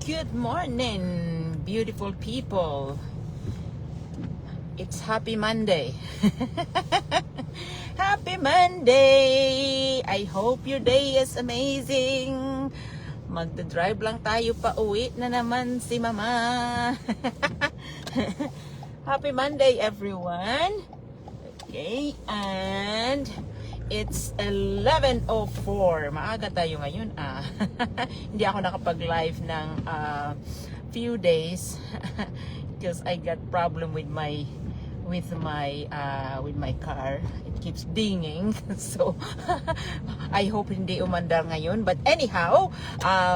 Good morning, beautiful people. It's Happy Monday. Happy Monday! I hope your day is amazing. Magdadrive lang tayo pa uwi na naman si Mama. Happy Monday, everyone. Okay, and it's 11:04. Maaga tayo ngayon. Hindi ako nakapag-live ng few days because I got problem with my car. It keeps dinging. So I hope hindi umandar ngayon. But anyhow,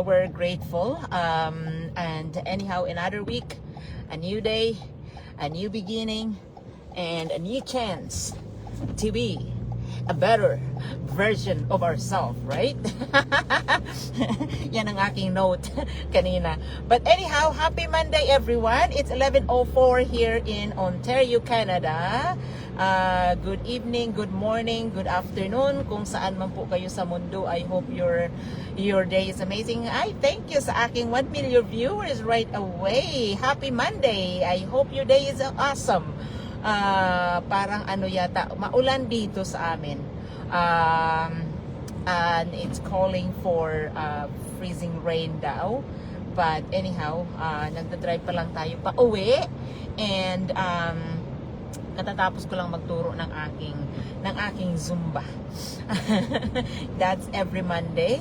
we're grateful. And anyhow, another week, a new day, a new beginning, and a new chance to be a better version of ourselves, right? Yan ang aking note kanina. But anyhow, happy Monday everyone. It's 11:04 here in Ontario, Canada. Good evening, good morning, good afternoon. Kung saan man po kayo sa mundo, I hope your day is amazing. I thank you sa aking 1 million viewers right away. Happy Monday. I hope your day is awesome. Parang ano yata, maulan dito sa amin. And it's calling for freezing rain daw. But anyhow, nagdadrive pa lang tayo pa uwi. And katatapos ko lang magturo ng aking Zumba. That's every Monday.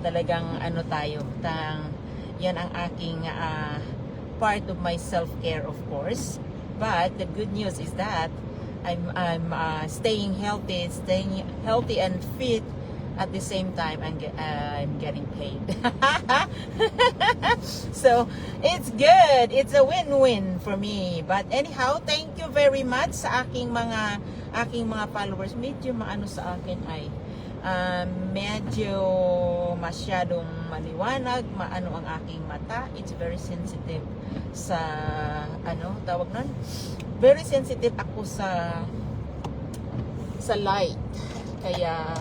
Talagang ano tayo, yan ang aking part of my self-care, of course. But the good news is that I'm staying healthy and fit. At the same time, I'm getting paid. So it's good. It's a win-win for me. But anyhow, thank you very much sa aking mga followers. Medyo maano sa akin ay medyo masyadong maliwanag, maano ang aking mata. It's very sensitive sa tawag nun? Very sensitive ako sa light. Kaya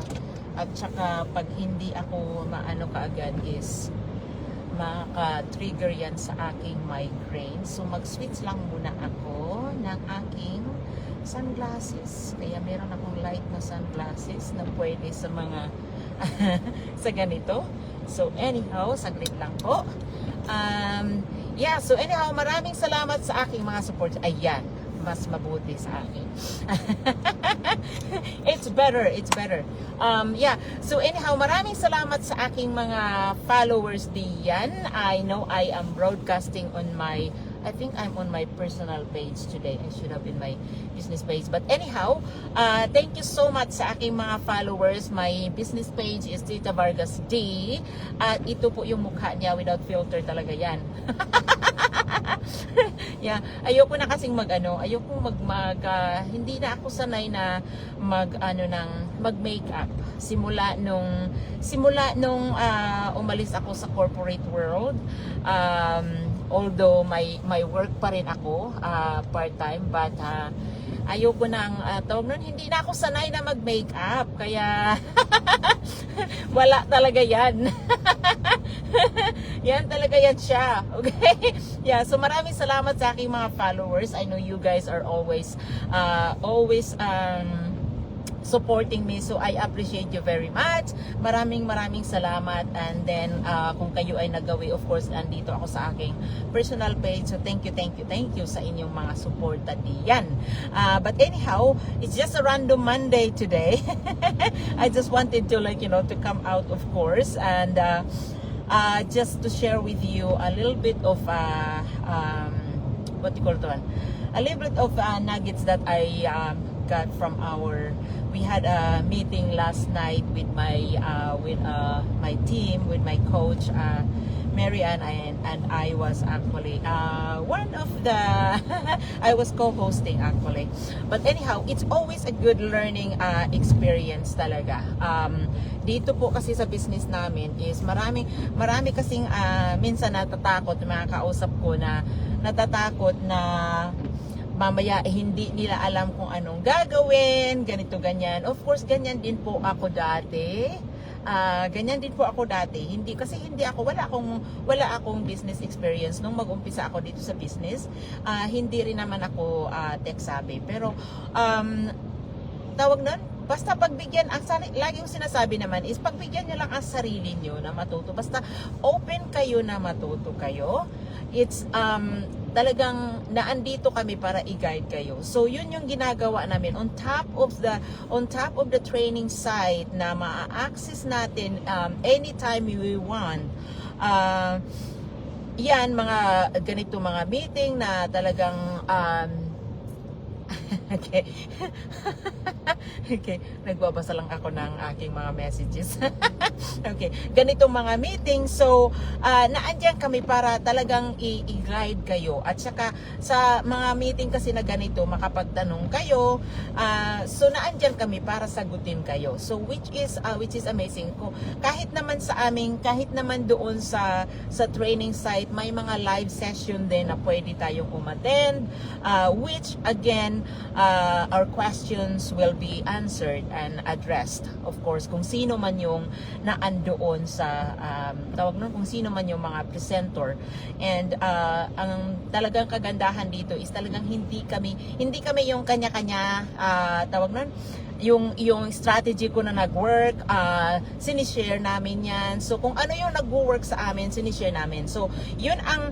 at saka pag hindi ako maano kaagad is maka-trigger yan sa aking migraine. So mag-switch lang muna ako ng aking sunglasses. Kaya meron akong light na sunglasses na pwede sa mga sa ganito. So anyhow, saglit lang po. So anyhow, maraming salamat sa aking mga support. Ayan, mas mabuti sa akin. It's better. So anyhow, maraming salamat sa aking mga followers diyan. I know I am broadcasting on I think I'm on my personal page today. I should have been my business page. But anyhow, thank you so much sa aking mga followers. My business page is Tita Vargas D. At ito po yung mukha niya without filter talaga yan. Yeah, ayoko na kasing hindi na ako sanay na mag-makeup. Simula nung umalis ako sa corporate world. Although may work pa rin ako part-time, but ayoko nang hindi na ako sanay na mag-makeup, kaya wala talaga yan. Yan talaga yan siya. Okay? Yeah, so maraming salamat sa aking mga followers. I know you guys are always supporting me, so I appreciate you very much. Maraming salamat. And then kung kayo ay nagawi, of course andito ako sa aking personal page, so thank you sa inyong mga suporta diyan. But anyhow, it's just a random Monday today. I just wanted to to come out, of course, and just to share with you a little bit of what you call it, a little bit of nuggets that I got from we had a meeting last night with my team, with my coach Marianne, and I was actually one of the I was co-hosting actually. But anyhow, it's always a good learning experience talaga. Dito po kasi sa business namin is marami kasing minsan natatakot, mga kausap ko na natatakot na mamaya hindi nila alam kung anong gagawin, ganito ganyan. Of course, ganyan din po ako dati. Ganyan din po ako dati. Wala akong business experience nung mag-umpisa ako dito sa business. Hindi rin naman ako tech savvy. Pero tawag nun, basta pagbigyan, laging sinasabi naman is pagbigyan nyo lang ang sarili nyo na matuto. Basta open kayo na matuto kayo. It's talagang naandito kami para i-guide kayo. So yun yung ginagawa namin on top of the training site na ma-access natin anytime we want. Yan mga ganito mga meeting na talagang okay. Okay, nagbabasa lang ako ng aking mga messages. Okay, ganitong mga meeting. So, naandyan kami para talagang i-guide kayo. At saka, sa mga meeting kasi na ganito, makapagtanong kayo. So, naandyan kami para sagutin kayo. So, which is amazing. Kahit naman doon sa training site, may mga live session din na pwede tayong umattend. Which, again, our questions will be answered and addressed. Of course, kung sino man yung naandoon sa kung sino man yung mga presenter. And ang talagang kagandahan dito is talagang hindi kami yung kanya-kanya yung strategy ko na nag-work, sinishare namin yan. So, kung ano yung nag-work sa amin, sinishare namin. So, yun ang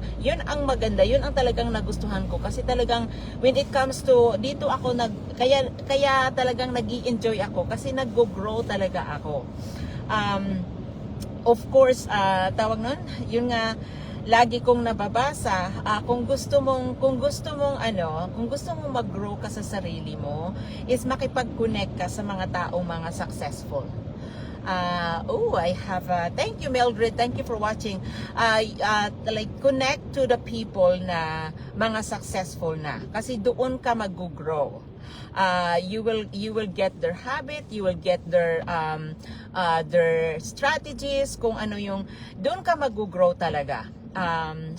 maganda, yun ang talagang nagustuhan ko. Kasi talagang, when it comes to, dito ako kaya talagang nag-i-enjoy ako. Kasi nag-grow talaga ako. Of course, yun nga, lagi kong nababasa, kung gusto mong mag-grow ka sa sarili mo, is makipag-connect ka sa mga taong mga successful. Thank you, Mildred. Thank you for watching. Connect to the people na mga successful na. Kasi doon ka mag-grow. You will get their habit, you will get their strategies, kung ano yung doon ka mag-grow talaga.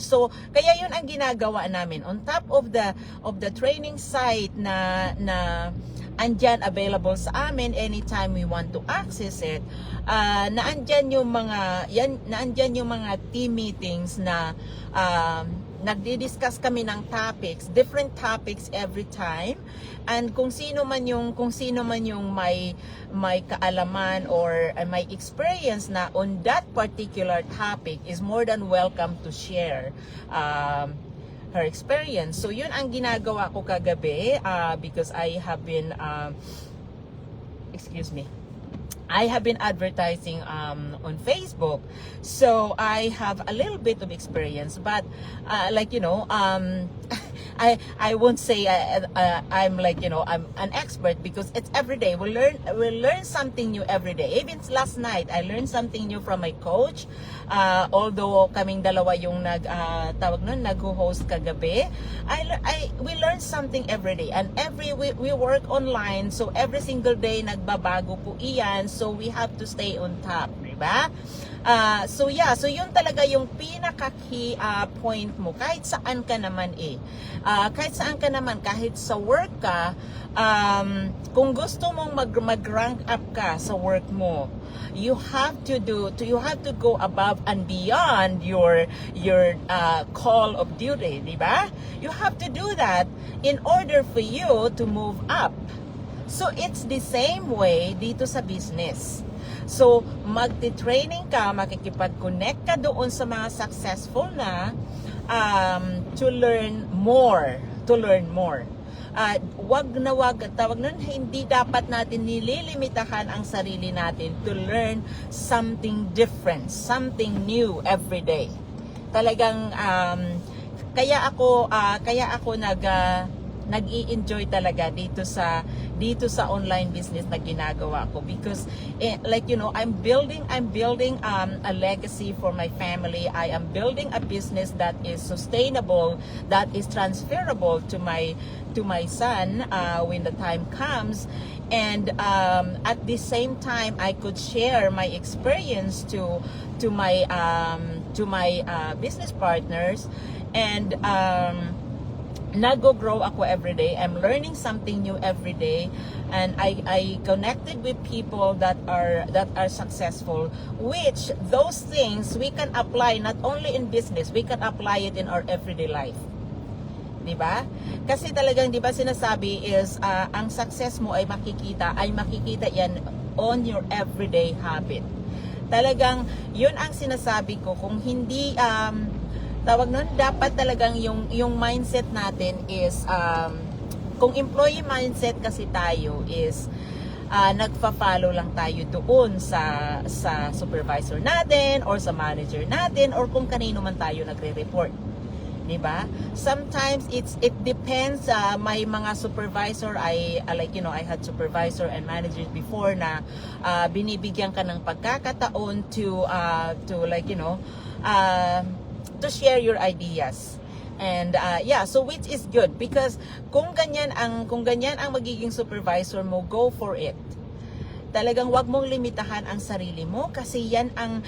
So kaya yun ang ginagawa namin on top of the training site na andyan available sa amin anytime we want to access it. Naandyan yung mga team meetings na nagdi-discuss kami ng different topics every time, and kung sino man yung may kaalaman or may experience na on that particular topic is more than welcome to share her experience. So yun ang ginagawa ko kagabi, because I have been advertising on Facebook, so I have a little bit of experience, but I won't say I'm I'm an expert, because it's every day. We'll learn something new every day. Even last night, I learned something new from my coach. Although kaming dalawa yung nag-host kagabi, we learn something every day, and we work online, so every single day nagbabago po iyan, so we have to stay on top, diba? So yun talaga yung pinaka-key point mo kahit saan ka naman kahit sa work ka, kung gusto mong mag-rank up ka sa work mo, you have to go above and beyond your call of duty, di ba? You have to do that in order for you to move up. So it's the same way dito sa business. So, magti-training ka, makikipag-connect ka doon sa mga successful na to learn more. Hindi dapat natin nililimitahan ang sarili natin to learn something different, something new every day. Talagang kaya ako nag-i-enjoy talaga dito sa online business na ginagawa ko, because I'm building a legacy for my family. I am building a business that is sustainable, that is transferable to my son when the time comes, and at the same time I could share my experience to my business partners, and nag-grow ako every day. I'm learning something new every day, and I connected with people that are successful, which those things we can apply not only in business, we can apply it in our everyday life. 'Di ba? Kasi talagang 'di ba sinasabi is ang success mo ay makikita yan on your everyday habit. Talagang 'yun ang sinasabi ko, kung hindi tawag nun, dapat talagang yung mindset natin is kung employee mindset kasi tayo is nagfa-follow lang tayo doon sa supervisor natin or sa manager natin or kung kanino man tayo nagre-report. 'Di ba? Sometimes it depends. May mga supervisor I had supervisor and managers before na binibigyan ka ng pagkakataon to to share your ideas. And so which is good because kung ganyan ang magiging supervisor mo, go for it. Talagang wag mong limitahan ang sarili mo kasi yan ang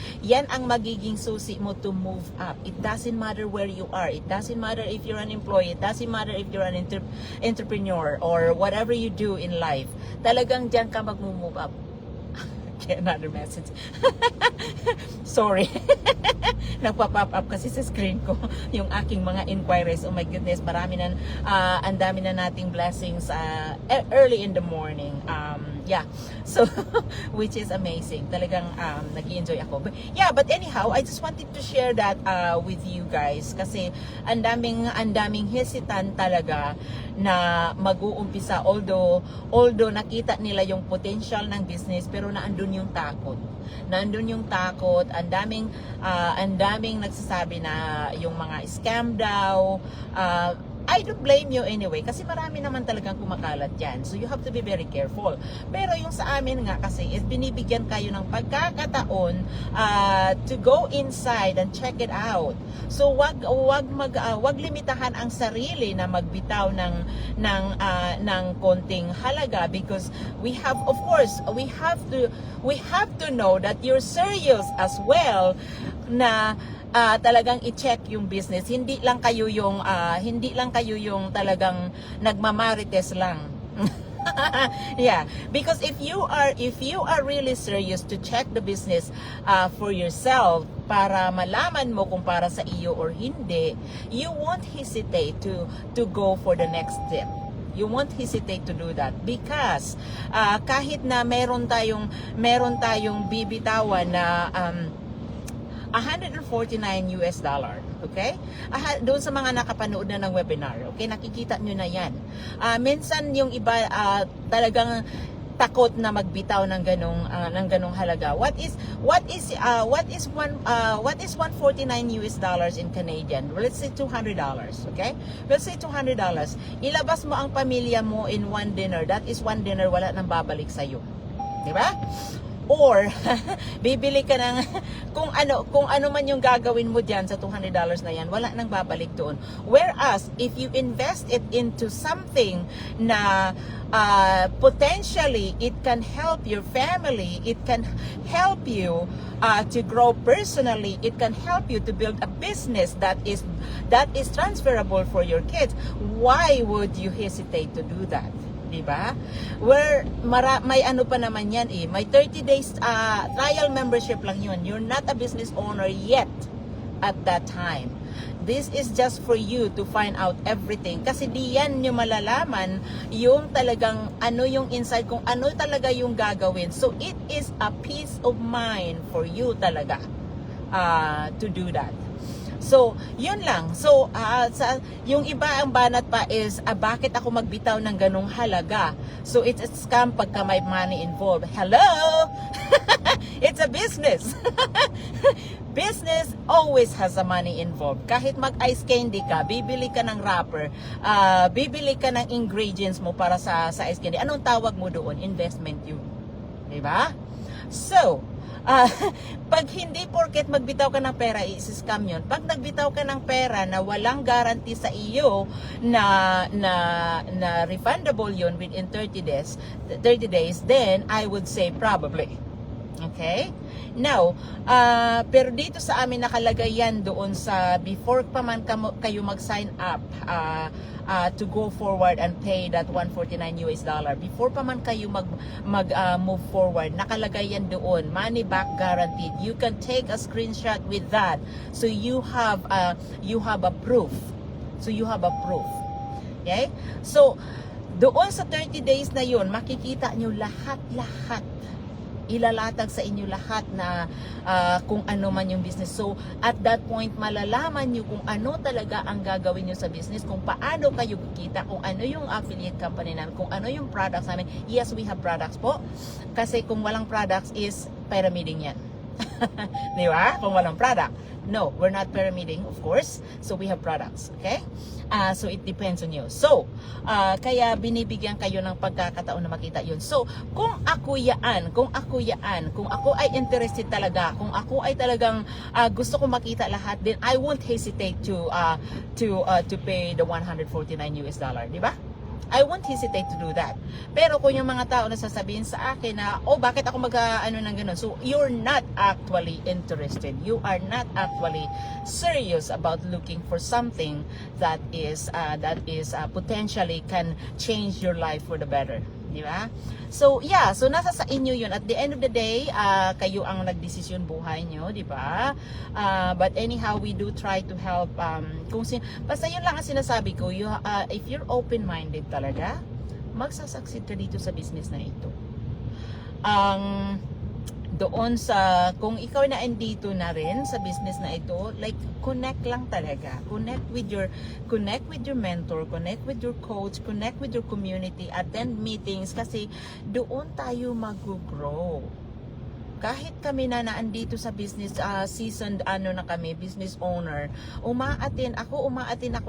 magiging susi mo to move up. It doesn't matter where you are. It doesn't matter if you're an employee. It doesn't matter if you're an entrepreneur or whatever you do in life. Talagang diyan ka mag-move up. Another message. Sorry. Nagpa-pop up kasi sa screen ko yung aking mga inquiries. Oh my goodness, ang dami na nating blessings early in the morning. So which is amazing. Talagang nag-enjoy ako. But anyhow, I just wanted to share that with you guys kasi ang daming hesitant talaga na mag-uumpisa, although nakita nila yung potential ng business, pero naandun yung takot. Ang daming nagsasabi na yung mga scam daw. I don't blame you anyway kasi marami naman talagang kumakalat yan. So you have to be very careful. Pero yung sa amin nga kasi is binibigyan kayo ng pagkakataon to go inside and check it out. So wag limitahan ang sarili na magbitaw ng konting halaga because we have to know that you're serious as well na talagang i-check yung business. Hindi lang kayo yung talagang nagmamarites lang. Because if you are really serious to check the business for yourself para malaman mo kung para sa iyo or hindi, you won't hesitate to go for the next step. You won't hesitate to do that because kahit na meron tayong bibitawan na $149, okay? Doon sa mga nakapanood na ng webinar, okay? Nakikita nyo na yan. Minsan yung iba talagang takot na magbitaw ng ganong halaga. What is $149 in Canadian? Well, let's say $200, okay? Let's say $200. Ilabas mo ang pamilya mo in one dinner. That is one dinner, wala nang babalik sa iyo. 'Di ba? Or bibili ka ng kung ano man yung gagawin mo diyan sa $200 na yan, wala nang babalik doon. Whereas if you invest it into something na potentially it can help your family, it can help you to grow personally, it can help you to build a business that is transferable for your kids, why would you hesitate to do that? Diba? Where may ano pa naman yan may 30 days trial membership lang yun. You're not a business owner yet at that time. This is just for you to find out everything kasi di yan nyo malalaman yung talagang ano yung inside, kung ano talaga yung gagawin. So it is a peace of mind for you talaga to do that. So, yun lang. So, yung iba ang banat pa is, bakit ako magbitaw ng ganong halaga? So, it's a scam pagka may money involved. Hello! It's a business. Business always has a money involved. Kahit mag-ice candy ka, bibili ka ng wrapper, bibili ka ng ingredients mo para sa ice candy. Anong tawag mo doon? Investment yun. Diba? So, pag hindi porket magbitaw ka ng pera, i-scam yun. Pag nagbitaw ka ng pera na walang guarantee sa iyo na refundable yun within 30 days, then I would say probably Okay? Now, pero dito sa amin nakalagay yan doon sa before pa man kayo mag-sign up to go forward and pay that $149. Before pa man kayo move forward, nakalagay yan doon, money back guaranteed. You can take a screenshot with that. So you have a proof. Okay? So, doon sa 30 days na yun, makikita nyo lahat. Ilalatag sa inyo lahat na kung ano man yung business. So, at that point, malalaman nyo kung ano talaga ang gagawin nyo sa business, kung paano kayo kikita, kung ano yung affiliate company namin, kung ano yung products namin. Yes, we have products po. Kasi kung walang products is pyramiding yan. Di ba? Kung walang product. No, we're not pyramiding, of course. So, we have products. Okay? So, it depends on you. So, kaya binibigyan kayo ng pagkakataon na makita yun. So, kung ako ay interested talaga, kung ako ay talagang gusto ko makita lahat, then I won't hesitate to pay the $149. Di ba? I won't hesitate to do that. Pero kung yung mga tao na sasabihin sa akin na, oh, bakit ako ng ganun? So, you're not actually interested. You are not actually serious about looking for something that is potentially can change your life for the better. Di ba? So, yeah. So, nasa sa inyo yun. At the end of the day, kayo ang nagdesisyon buhay nyo. Di ba? But anyhow, we do try to help. Basta yun lang ang sinasabi ko. If you're open-minded talaga, magsasucceed ka dito sa business na ito. Doon sa, kung ikaw na andito na rin sa business na ito, like, connect lang talaga. Connect with your mentor, connect with your coach, connect with your community, attend meetings, kasi doon tayo mag-grow. Kahit kami na naandito sa business, seasoned na kami, business owner, umaattend ako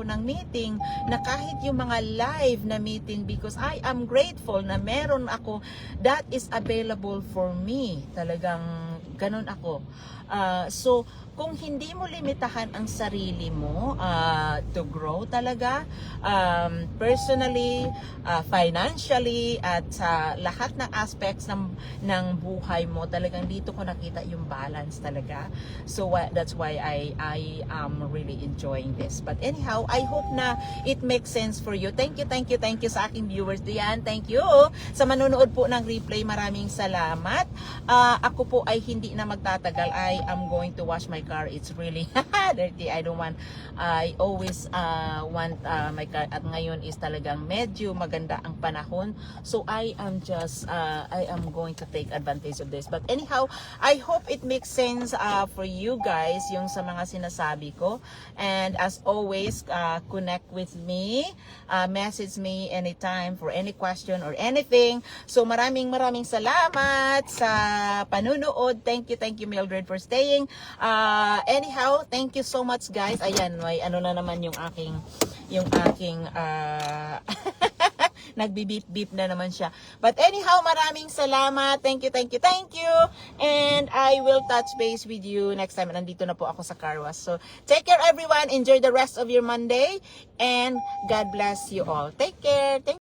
ng meeting na kahit yung mga live na meeting, because I am grateful na meron ako that is available for me. Talagang ganun ako. So, kung hindi mo limitahan ang sarili mo to grow talaga, personally, financially, at sa lahat ng aspects ng buhay mo, talagang dito ko nakita yung balance talaga. So, that's why I am really enjoying this. But anyhow, I hope na it makes sense for you. Thank you sa aking viewers diyan. Thank you sa manonood po ng replay. Maraming salamat. Ako po ay hindi na magtatagal. I am going to wash my car. It's really dirty. I always want my car. At ngayon is talagang medyo maganda ang panahon. So I am going to take advantage of this. But anyhow, I hope it makes sense for you guys yung sa mga sinasabi ko. And as always, connect with me. Message me anytime for any question or anything. So maraming salamat sa panunood. Thank you Mildred for staying. Anyhow, thank you so much guys. Ayan, may ano na naman yung aking nagbi-beep na naman siya. But anyhow, maraming salamat. Thank you. And I will touch base with you next time. Nandito na po ako sa car wash. So, take care everyone. Enjoy the rest of your Monday. And God bless you all. Take care.